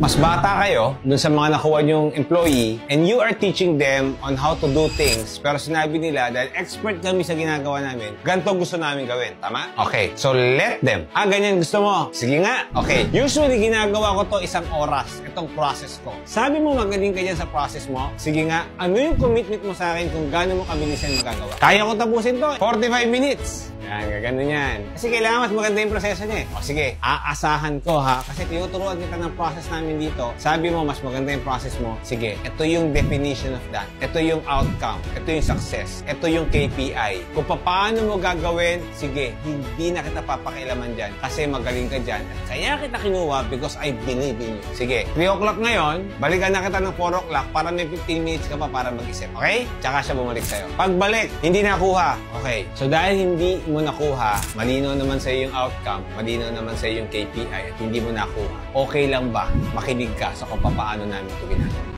Mas bata kayo dun sa mga nakuha nyong employee and you are teaching them on how to do things pero sinabi nila dahil expert kami sa ginagawa namin, ganito gusto namin gawin. Tama? Okay. So let them. Ganyan gusto mo. Sige nga. Okay. Usually ginagawa ko to 1 oras. Itong process ko. Sabi mo magaling ka dyan sa process mo. Sige nga. Ano yung commitment mo sa akin kung gaano mo kabilisan magagawa? Kaya ko tapusin to. 45 minutes. Yan, gagano yan. Kasi kailangan mas maganda yung proseso niya eh. O sige, aasahan ko ha. Kasi tinuturuan kita ng process namin dito. Sabi mo, mas maganda yung process mo. Sige, ito yung definition of that. Ito yung outcome. Ito yung success. Ito yung KPI. Kung paano mo gagawin, sige, hindi na kita papakialaman dyan. Kasi magaling ka dyan. At kaya kita kinuha because I believe in you. Sige, 3 o'clock ngayon, balikan na kita ng 4 o'clock para may 15 minutes ka pa para mag-isip. Okay? Tsaka siya bumalik sa'yo. Pagbalik, hindi nakuha. Okay. So dahil hindi mo nakuha, malinaw naman sa yung outcome, malinaw naman sa yung KPI at hindi mo nakuha, okay lang ba makinig ka sa kung paano namin ito ginagawa?